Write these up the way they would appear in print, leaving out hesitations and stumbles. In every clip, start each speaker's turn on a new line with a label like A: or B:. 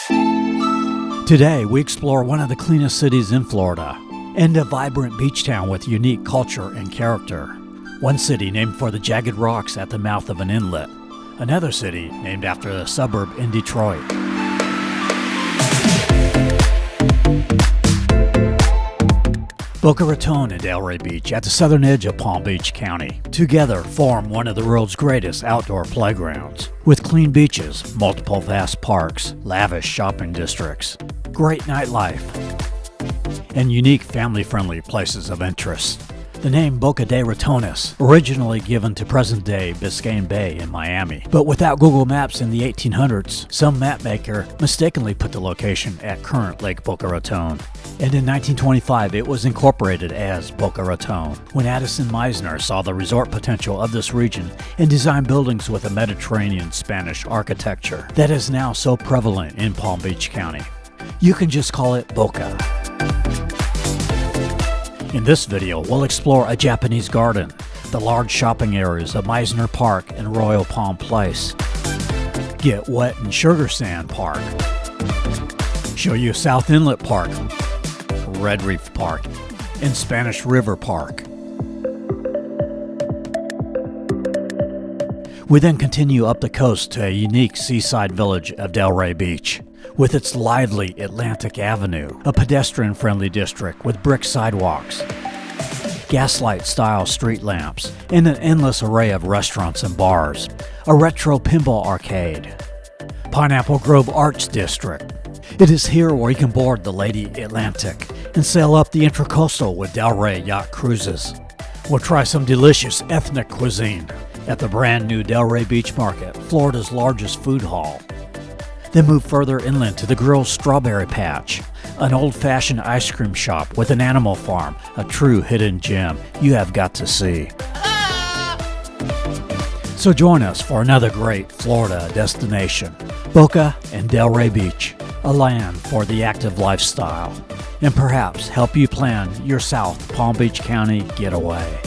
A: Today, we explore one of the cleanest cities in Florida and a vibrant beach town with unique culture and character. One city named for the jagged rocks at the mouth of an inlet. Another city named after a suburb in Detroit. Boca Raton and Delray Beach at the southern edge of Palm Beach County together form one of the world's greatest outdoor playgrounds. With clean beaches, multiple vast parks, lavish shopping districts, great nightlife, and unique family-friendly places of interest. The name Boca de Ratones, originally given to present-day Biscayne Bay in Miami, but without Google Maps in the 1800s, some mapmaker mistakenly put the location at current Lake Boca Raton. And in 1925, it was incorporated as Boca Raton, when Addison Meisner saw the resort potential of this region and designed buildings with a Mediterranean Spanish architecture that is now so prevalent in Palm Beach County. You can just call it Boca. In this video, we'll explore a Japanese garden, the large shopping areas of Meisner Park and Royal Palm Place, Get Wet in Sugar Sand Park, show you South Inlet Park, Red Reef Park, and Spanish River Park. We then continue up the coast to a unique seaside village of Delray Beach, with its lively Atlantic Avenue, a pedestrian-friendly district with brick sidewalks, gaslight-style street lamps, and an endless array of restaurants and bars, a retro pinball arcade, Pineapple Grove Arts District. It is here where you can board the Lady Atlantic and sail up the Intracoastal with Delray Yacht Cruises. We'll try some delicious ethnic cuisine at the brand new Delray Beach Market, Florida's largest food hall. Then move further inland to the Girls' Strawberry Patch, an old-fashioned ice cream shop with an animal farm, a true hidden gem you have got to see. So join us for another great Florida destination, Boca and Delray Beach, a land for the active lifestyle, and perhaps help you plan your South Palm Beach County getaway.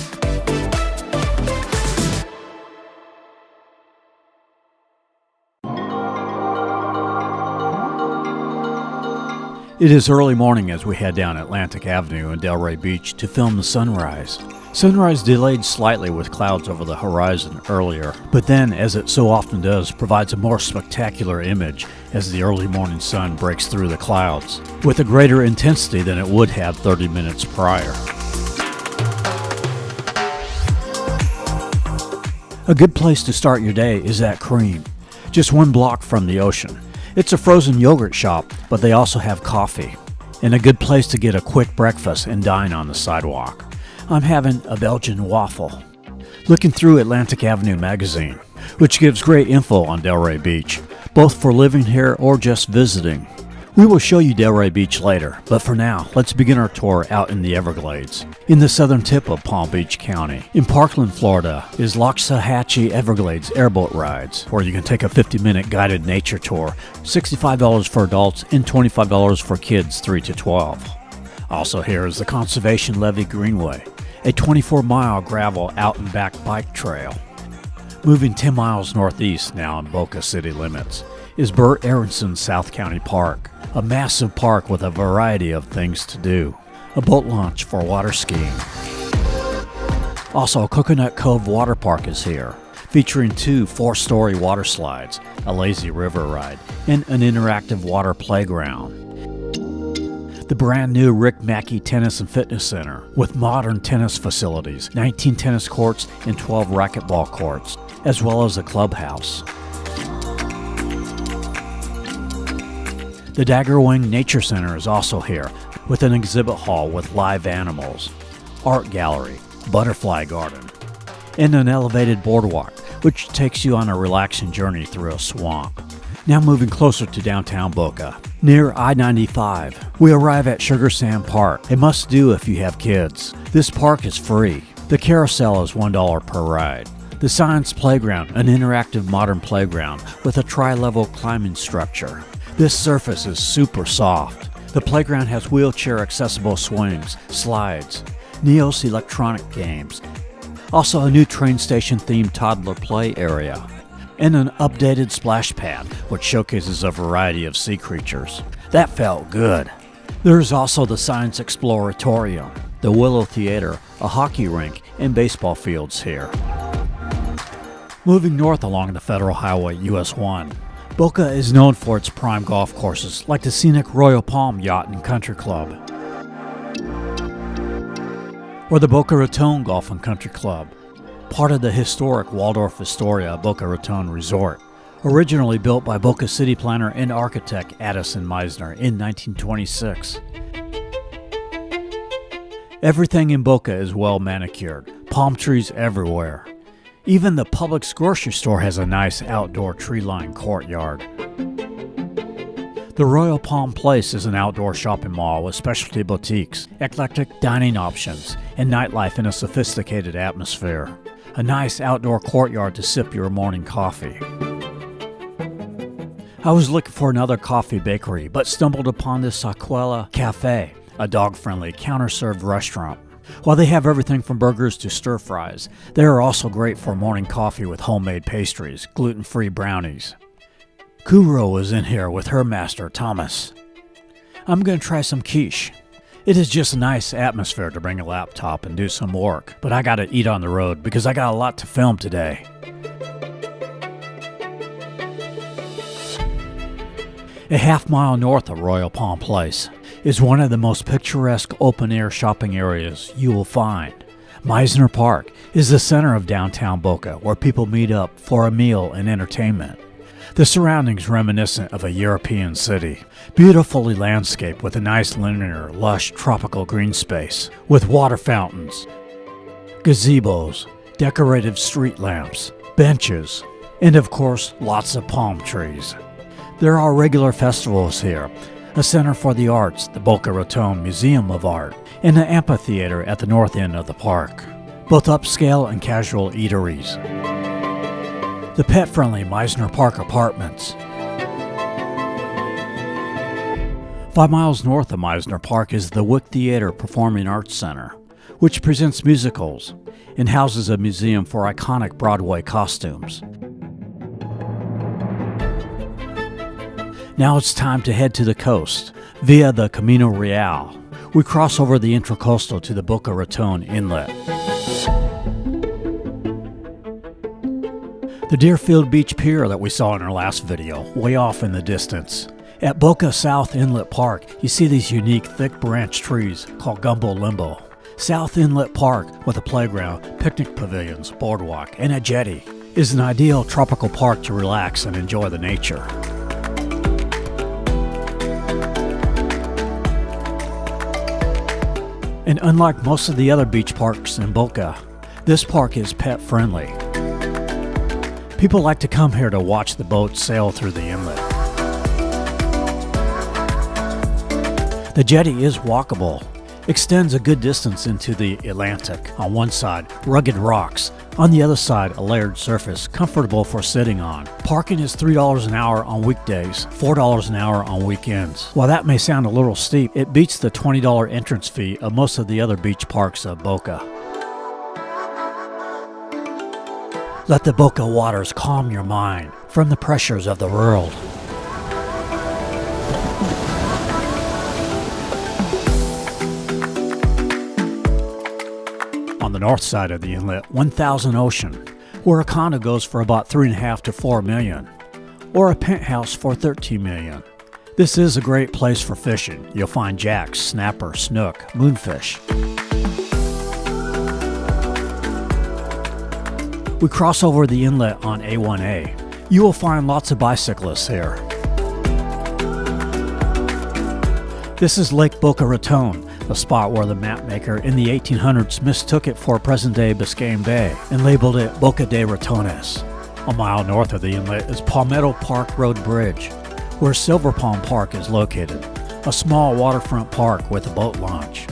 A: It is early morning as we head down Atlantic Avenue and Delray Beach to film the sunrise. Sunrise delayed slightly with clouds over the horizon earlier, but then, as it so often does, provides a more spectacular image as the early morning sun breaks through the clouds, with a greater intensity than it would have 30 minutes prior. A good place to start your day is at Cream, just one block from the ocean. It's a frozen yogurt shop, but they also have coffee, and a good place to get a quick breakfast and dine on the sidewalk. I'm having a Belgian waffle. Looking through Atlantic Avenue magazine, which gives great info on Delray Beach, both for living here or just visiting. We will show you Delray Beach later, but for now, let's begin our tour out in the Everglades, in the southern tip of Palm Beach County. In Parkland, Florida, is Loxahatchee Everglades Airboat Rides, where you can take a 50-minute guided nature tour, $65 for adults and $25 for kids 3 to 12. Also here is the Conservation Levee Greenway, a 24-mile gravel out-and-back bike trail. Moving 10 miles northeast now in Boca city limits is Burt Aronson South County Park, a massive park with a variety of things to do. A boat launch for water skiing. Also, Coconut Cove Water Park is here, featuring 2 4-story water slides, a lazy river ride, and an interactive water playground. The brand new Rick Mackey Tennis and Fitness Center, with modern tennis facilities, 19 tennis courts and 12 racquetball courts, as well as a clubhouse. The Dagger Wing Nature Center is also here, with an exhibit hall with live animals, art gallery, butterfly garden, and an elevated boardwalk, which takes you on a relaxing journey through a swamp. Now moving closer to downtown Boca. Near I-95, we arrive at Sugar Sand Park, a must-do if you have kids. This park is free. The carousel is $1 per ride. The Science Playground, an interactive modern playground with a tri-level climbing structure. This surface is super soft. The playground has wheelchair-accessible swings, slides, Neos electronic games. Also a new train station-themed toddler play area. and an updated splash pad, which showcases a variety of sea creatures. That felt good. There's also the Science Exploratorium, the Willow Theater, a hockey rink, and baseball fields here. Moving north along the Federal Highway US 1, Boca is known for its prime golf courses like the scenic Royal Palm Yacht and Country Club, or the Boca Raton Golf and Country Club, part of the historic Waldorf Astoria Boca Raton Resort, originally built by Boca city planner and architect Addison Meisner in 1926. Everything in Boca is well manicured, palm trees everywhere. Even the Publix grocery store has a nice outdoor tree-lined courtyard. The Royal Palm Place is an outdoor shopping mall with specialty boutiques, eclectic dining options, and nightlife in a sophisticated atmosphere. A nice outdoor courtyard to sip your morning coffee. I was looking for another coffee bakery, but stumbled upon this Saquella Cafe, a dog-friendly, counter-served restaurant. While they have everything from burgers to stir-fries, they are also great for morning coffee with homemade pastries, gluten-free brownies. Kuro is in here with her master, Thomas. I'm going to try some quiche. It is just a nice atmosphere to bring a laptop and do some work, but I got to eat on the road because I got a lot to film today. A half-mile north of Royal Palm Place is one of the most picturesque open-air shopping areas you will find. Meisner Park is the center of downtown Boca, where people meet up for a meal and entertainment. The surroundings reminiscent of a European city, beautifully landscaped with a nice linear, lush tropical green space, with water fountains, gazebos, decorative street lamps, benches, and of course, lots of palm trees. There are regular festivals here, a center for the arts, the Boca Raton Museum of Art, and an amphitheater at the north end of the park, both upscale and casual eateries. The pet-friendly Meisner Park Apartments. 5 miles north of Meisner Park is the Wick Theater Performing Arts Center, which presents musicals and houses a museum for iconic Broadway costumes. Now it's time to head to the coast via the Camino Real. We cross over the Intracoastal to the Boca Raton Inlet. The Deerfield Beach Pier that we saw in our last video, way off in the distance. At Boca South Inlet Park, you see these unique thick branch trees called Gumbo Limbo. South Inlet Park, with a playground, picnic pavilions, boardwalk, and a jetty, is an ideal tropical park to relax and enjoy the nature. And unlike most of the other beach parks in Boca, this park is pet-friendly. People like to come here to watch the boats sail through the inlet. The jetty is walkable, extends a good distance into the Atlantic. On one side, rugged rocks. On the other side, a layered surface, comfortable for sitting on. Parking is $3 an hour on weekdays, $4 an hour on weekends. While that may sound a little steep, it beats the $20 entrance fee of most of the other beach parks of Boca. Let the Boca waters calm your mind from the pressures of the world. On the north side of the inlet, 1000 Ocean, where a condo goes for about $3.5 to $4 million, or a penthouse for $13 million. This is a great place for fishing. You'll find jacks, snapper, snook, moonfish. We cross over the inlet on A1A. You will find lots of bicyclists here. This is Lake Boca Raton, a spot where the mapmaker in the 1800s mistook it for present-day Biscayne Bay and labeled it Boca de Ratones. A mile north of the inlet is Palmetto Park Road Bridge, where Silver Palm Park is located, a small waterfront park with a boat launch.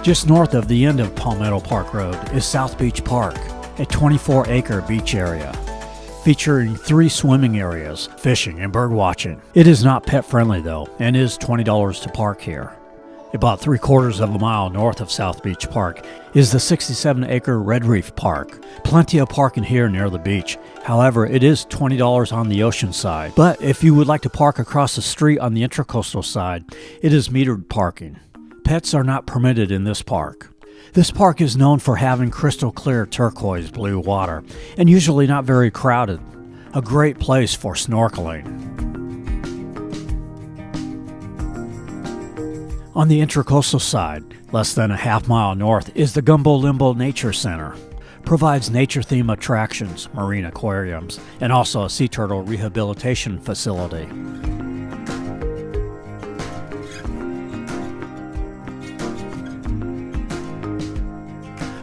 A: Just north of the end of Palmetto Park Road is South Beach Park, a 24-acre beach area, featuring 3 swimming areas, fishing, and bird watching. It is not pet-friendly though, and is $20 to park here. About 3/4 of a mile north of South Beach Park is the 67-acre Red Reef Park. Plenty of parking here near the beach. However, it is $20 on the ocean side. But if you would like to park across the street on the Intracoastal side, it is metered parking. Pets are not permitted in this park. This park is known for having crystal clear turquoise blue water and usually not very crowded. A great place for snorkeling. On the Intracoastal side, less than a half-mile north, is the Gumbo Limbo Nature Center. Provides nature-themed attractions, marine aquariums, and also a sea turtle rehabilitation facility.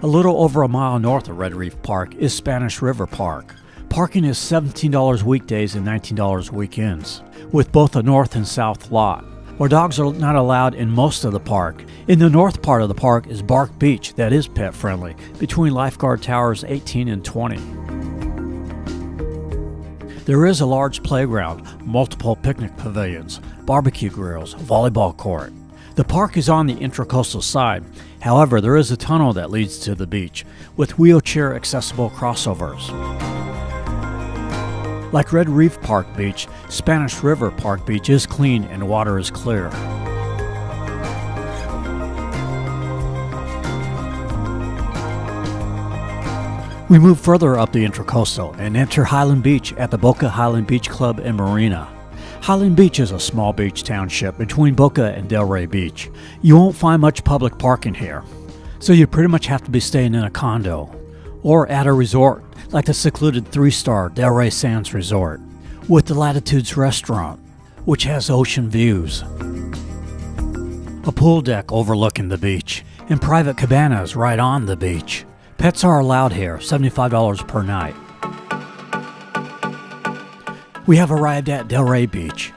A: A little over a mile north of Red Reef Park is Spanish River Park. Parking is $17 weekdays and $19 weekends, with both a north and south lot, where dogs are not allowed in most of the park. In the north part of the park is Bark Beach that is pet friendly, between Lifeguard Towers 18 and 20. There is a large playground, multiple picnic pavilions, barbecue grills, volleyball court. The park is on the Intracoastal side. However, there is a tunnel that leads to the beach, with wheelchair accessible crossovers. Like Red Reef Park Beach, Spanish River Park Beach is clean and water is clear. We move further up the Intracoastal and enter Highland Beach at the Boca Highland Beach Club and Marina. Highland Beach is a small beach township between Boca and Delray Beach. You won't find much public parking here, so you pretty much have to be staying in a condo or at a resort like the secluded 3-star Delray Sands Resort with the Latitudes Restaurant, which has ocean views, a pool deck overlooking the beach, and private cabanas right on the beach. Pets are allowed here, $75 per night. We have arrived at Delray Beach.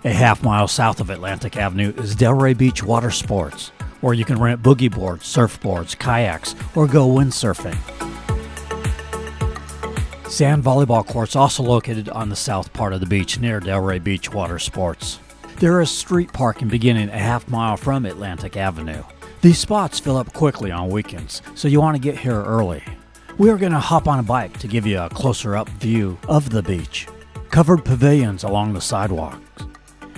A: A half-mile south of Atlantic Avenue is Delray Beach Water Sports, where you can rent boogie boards, surfboards, kayaks, or go windsurfing. Sand volleyball courts also located on the south part of the beach near Delray Beach Water Sports. There is street parking beginning a half-mile from Atlantic Avenue. These spots fill up quickly on weekends, so you want to get here early. We are going to hop on a bike to give you a closer-up view of the beach. Covered pavilions along the sidewalks.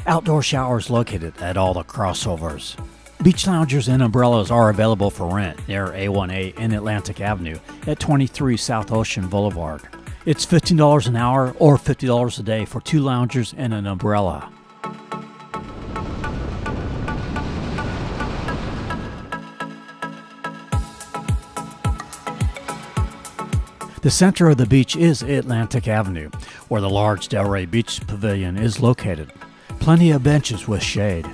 A: Outdoor showers located at all the crossovers. Beach loungers and umbrellas are available for rent near A1A and Atlantic Avenue at 23 South Ocean Boulevard. It's $15 an hour or $50 a day for 2 loungers and an umbrella. The center of the beach is Atlantic Avenue, where the large Delray Beach Pavilion is located. Plenty of benches with shade.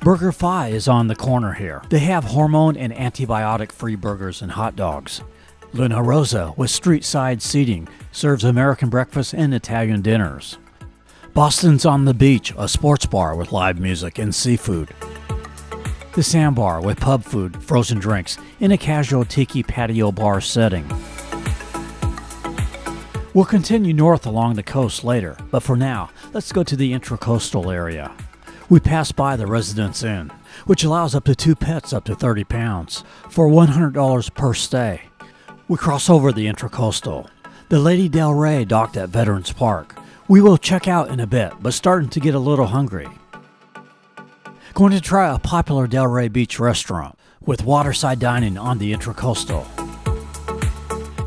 A: BurgerFi is on the corner here. They have hormone and antibiotic-free burgers and hot dogs. Luna Rosa, with street-side seating, serves American breakfast and Italian dinners. Boston's on the Beach, a sports bar with live music and seafood. The Sandbar with pub food, frozen drinks, in a casual tiki patio bar setting. We'll continue north along the coast later, but for now, let's go to the Intracoastal area. We pass by the Residence Inn, which allows up to 2 pets up to 30 pounds, for $100 per stay. We cross over the Intracoastal. The Lady Del Rey docked at Veterans Park. We will check out in a bit, but starting to get a little hungry. Going to try a popular Delray Beach restaurant with waterside dining on the Intracoastal.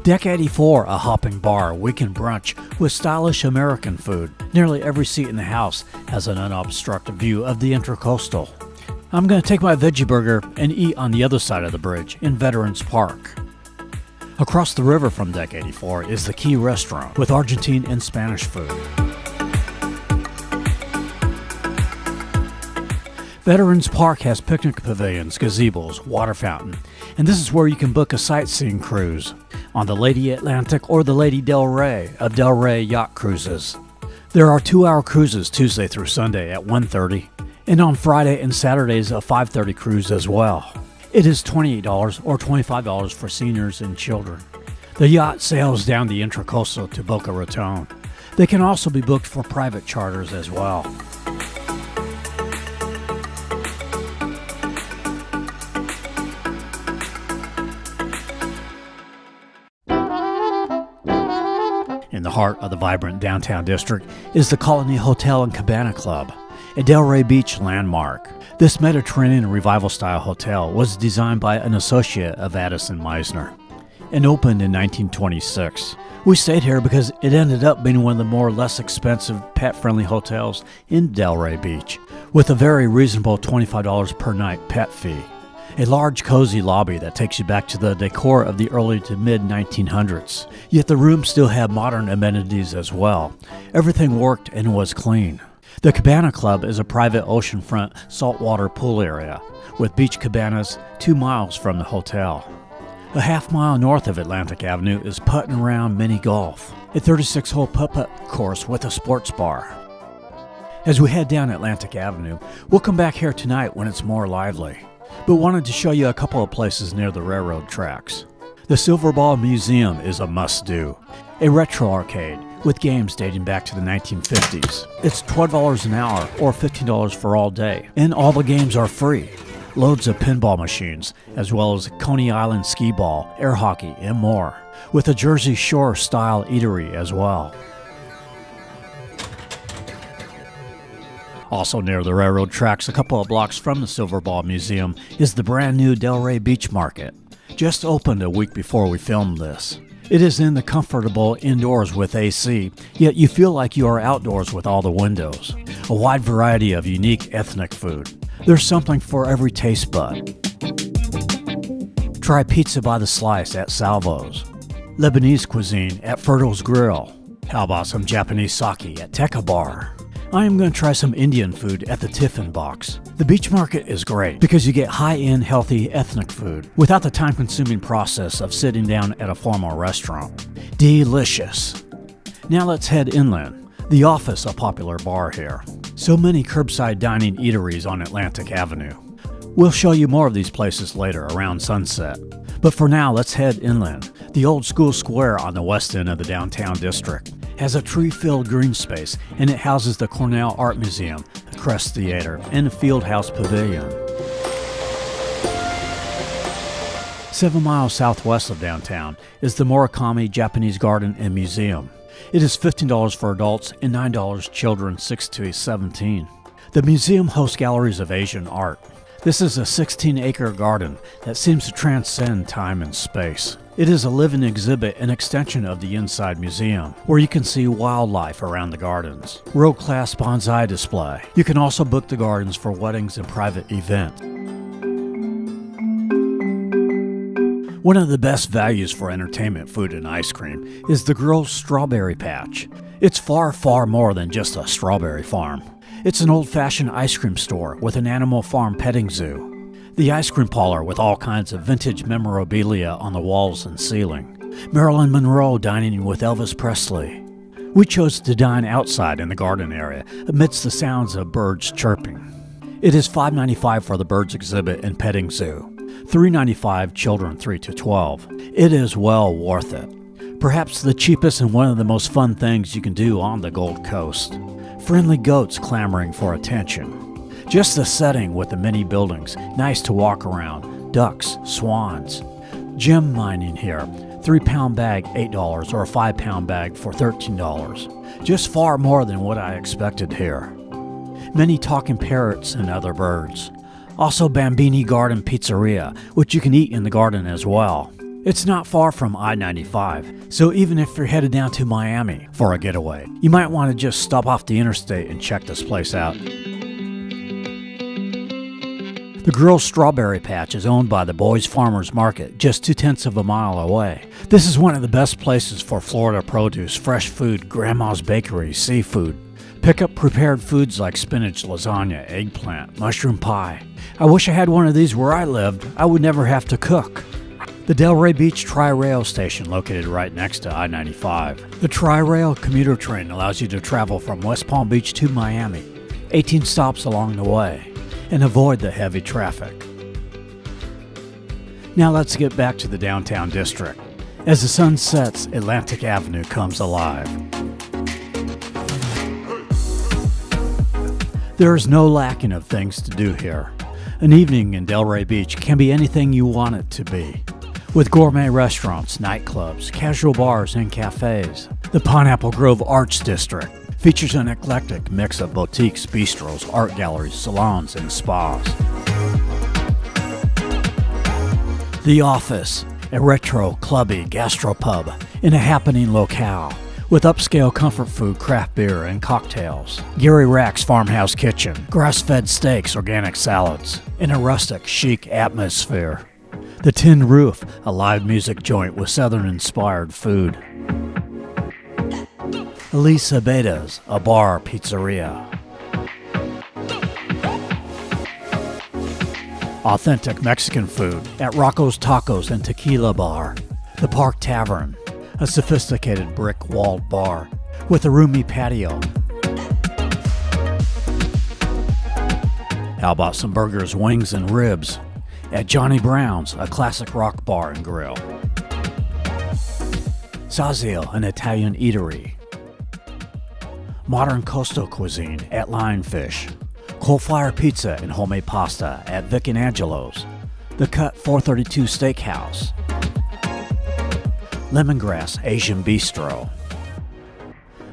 A: Deck 84, a hopping bar, weekend brunch with stylish American food. Nearly every seat in the house has an unobstructed view of the Intracoastal. I'm going to take my veggie burger and eat on the other side of the bridge in Veterans Park. Across the river from Deck 84 is the Key Restaurant with Argentine and Spanish food. Veterans Park has picnic pavilions, gazebos, water fountain, and this is where you can book a sightseeing cruise on the Lady Atlantic or the Lady Del Rey of Del Rey Yacht Cruises. There are 2-hour cruises Tuesday through Sunday at 1:30, and on Friday and Saturdays a 5:30 cruise as well. It is $28 or $25 for seniors and children. The yacht sails down the Intracoastal to Boca Raton. They can also be booked for private charters as well. In the heart of the vibrant downtown district is the Colony Hotel and Cabana Club, a Delray Beach landmark. This Mediterranean revival-style hotel was designed by an associate of Addison Meisner and opened in 1926. We stayed here because it ended up being one of the more less expensive pet-friendly hotels in Delray Beach, with a very reasonable $25 per night pet fee. A large cozy lobby that takes you back to the decor of the early to mid-1900s, yet the rooms still have modern amenities as well. Everything worked and was clean. The Cabana Club is a private oceanfront saltwater pool area, with beach cabanas 2 miles from the hotel. A half-mile north of Atlantic Avenue is Putt-N-Around Mini Golf, a 36-hole putt-putt course with a sports bar. As we head down Atlantic Avenue, we'll come back here tonight when it's more lively, but wanted to show you a couple of places near the railroad tracks. The Silver Ball Museum is a must-do, a retro arcade with games dating back to the 1950s. It's $12 an hour or $15 for all day, and all the games are free. Loads of pinball machines, as well as Coney Island skee ball, air hockey, and more, with a Jersey Shore-style eatery as well. Also near the railroad tracks, a couple of blocks from the Silver Ball Museum, is the brand new Delray Beach Market. Just opened a week before we filmed this. It is in the comfortable indoors with AC, yet you feel like you are outdoors with all the windows. A wide variety of unique ethnic food. There's something for every taste bud. Try pizza by the slice at Salvo's. Lebanese cuisine at Fertle's Grill. How about some Japanese sake at Tekka Bar? I am going to try some Indian food at the Tiffin Box. The beach market is great because you get high-end, healthy ethnic food without the time-consuming process of sitting down at a formal restaurant. Delicious. Now let's head inland. The Office, a popular bar here. So many curbside dining eateries on Atlantic Avenue. We'll show you more of these places later around sunset. But for now, let's head inland. The Old School Square on the west end of the downtown district has a tree-filled green space, and it houses the Cornell Art Museum, the Crest Theater, and the Fieldhouse Pavilion. 7 miles southwest of downtown is the Murakami Japanese Garden and Museum. It is $15 for adults and $9 children 6 to 17. The museum hosts galleries of Asian art. This is a 16-acre garden that seems to transcend time and space. It is a living exhibit, an extension of the inside museum, where you can see wildlife around the gardens. World-class bonsai display. You can also book the gardens for weddings and private events. One of the best values for entertainment, food, and ice cream is the Girls Strawberry Patch. It's far, far more than just a strawberry farm. It's an old-fashioned ice cream store with an animal farm petting zoo. The ice cream parlor with all kinds of vintage memorabilia on the walls and ceiling. Marilyn Monroe dining with Elvis Presley. We chose to dine outside in the garden area amidst the sounds of birds chirping. It is $5.95 for the birds exhibit and petting zoo. $3.95 children 3 to 12. It is well worth it. Perhaps the cheapest and one of the most fun things you can do on the Gold Coast. Friendly goats clamoring for attention. Just the setting with the many buildings, nice to walk around, ducks, swans. Gem mining here, 3-pound bag $8 or a 5-pound bag for $13. Just far more than what I expected here. Many talking parrots and other birds. Also Bambini Garden Pizzeria, which you can eat in the garden as well. It's not far from I-95, so even if you're headed down to Miami for a getaway, you might want to just stop off the interstate and check this place out. The Girls Strawberry Patch is owned by the Boys Farmers Market, just 0.2 of a mile away. This is one of the best places for Florida produce, fresh food, grandma's bakery, seafood. Pick up prepared foods like spinach, lasagna, eggplant, mushroom pie. I wish I had one of these where I lived. I would never have to cook. The Delray Beach Tri-Rail station located right next to I-95. The Tri-Rail commuter train allows you to travel from West Palm Beach to Miami, 18 stops along the way, and avoid the heavy traffic. Now let's get back to the downtown district. As the sun sets, Atlantic Avenue comes alive. There is no lacking of things to do here. An evening in Delray Beach can be anything you want it to be. With gourmet restaurants, nightclubs, casual bars, and cafes, the Pineapple Grove Arts District features an eclectic mix of boutiques, bistros, art galleries, salons, and spas. The Office, a retro, clubby gastropub in a happening locale, with upscale comfort food, craft beer, and cocktails. Gary Rack's Farmhouse Kitchen, grass-fed steaks, organic salads, in a rustic, chic atmosphere. The Tin Roof, a live music joint with Southern-inspired food. Elisa Beda's, a bar pizzeria. Authentic Mexican food at Rocco's Tacos and Tequila Bar. The Park Tavern, a sophisticated brick-walled bar with a roomy patio. How about some burgers, wings, and ribs at Johnny Brown's, a classic rock bar and grill. Sazio, an Italian eatery. Modern coastal cuisine at Lionfish. Coal-fire pizza and homemade pasta at Vic and Angelo's. The Cut 432 Steakhouse. Lemongrass Asian Bistro.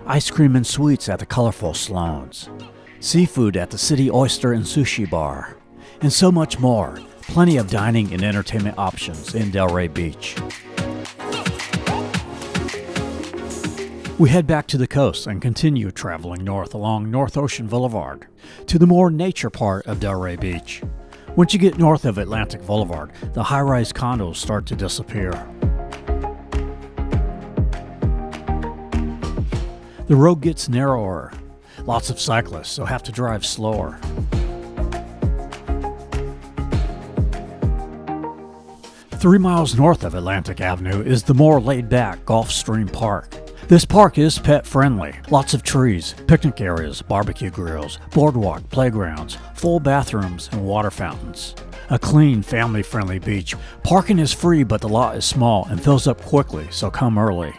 A: Ice cream and sweets at the colorful Sloan's. Seafood at the City Oyster and Sushi Bar. And so much more. Plenty of dining and entertainment options in Delray Beach. We head back to the coast and continue traveling north along North Ocean Boulevard to the more nature part of Delray Beach. Once you get north of Atlantic Boulevard, the high-rise condos start to disappear. The road gets narrower. Lots of cyclists, so have to drive slower. 3 miles north of Atlantic Avenue is the more laid-back Gulfstream Park. This park is pet-friendly. Lots of trees, picnic areas, barbecue grills, boardwalk, playgrounds, full bathrooms, and water fountains. A clean, family-friendly beach. Parking is free, but the lot is small and fills up quickly, so come early.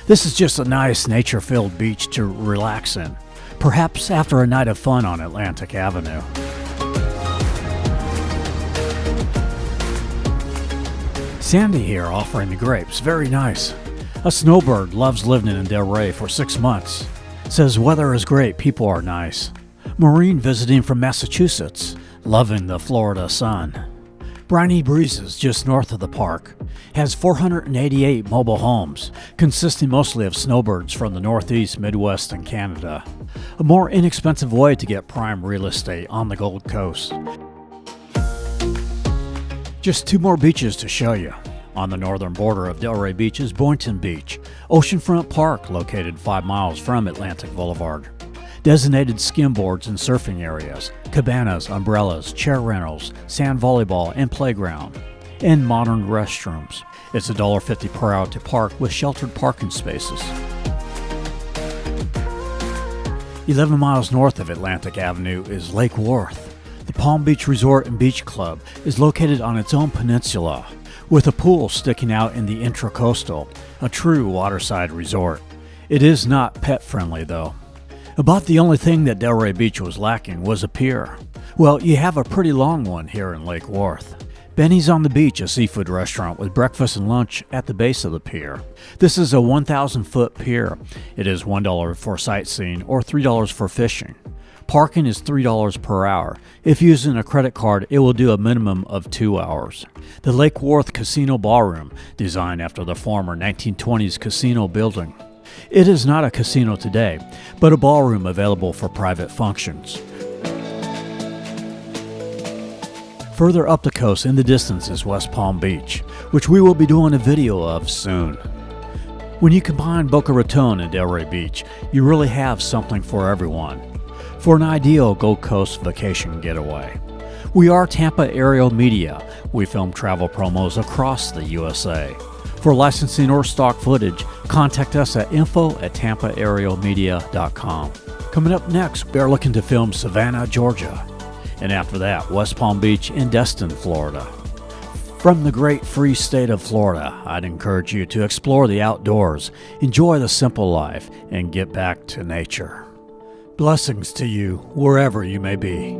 A: This is just a nice, nature-filled beach to relax in, perhaps after a night of fun on Atlantic Avenue. Sandy here offering the grapes, very nice. A snowbird loves living in Delray for 6 months. Says weather is great, people are nice. Maureen visiting from Massachusetts, loving the Florida sun. Briny Breezes, just north of the park, has 488 mobile homes, consisting mostly of snowbirds from the Northeast, Midwest, and Canada. A more inexpensive way to get prime real estate on the Gold Coast. Just 2 more beaches to show you. On the northern border of Delray Beach is Boynton Beach, oceanfront park located 5 miles from Atlantic Boulevard. Designated skimboards and surfing areas, cabanas, umbrellas, chair rentals, sand volleyball, and playground. And modern restrooms. It's $1.50 per hour to park with sheltered parking spaces. 11 miles north of Atlantic Avenue is Lake Worth. The Palm Beach Resort and Beach Club is located on its own peninsula, with a pool sticking out in the intracoastal, a true waterside resort. It is not pet-friendly, though. About the only thing that Delray Beach was lacking was a pier. Well, you have a pretty long one here in Lake Worth. Benny's on the Beach, a seafood restaurant with breakfast and lunch at the base of the pier. This is a 1,000-foot pier. It is $1 for sightseeing or $3 for fishing. Parking is $3 per hour. If using a credit card, it will do a minimum of 2 hours. The Lake Worth Casino Ballroom, designed after the former 1920s casino building. It is not a casino today, but a ballroom available for private functions. Further up the coast in the distance is West Palm Beach, which we will be doing a video of soon. When you combine Boca Raton and Delray Beach, you really have something for everyone. For an ideal Gold Coast vacation getaway. We are Tampa Aerial Media. We film travel promos across the USA. For licensing or stock footage, contact us at info@tampaaerialmedia.com. Coming up next, we are looking to film Savannah, Georgia. And after that, West Palm Beach and Destin, Florida. From the great free state of Florida, I'd encourage you to explore the outdoors, enjoy the simple life, and get back to nature. Blessings to you wherever you may be.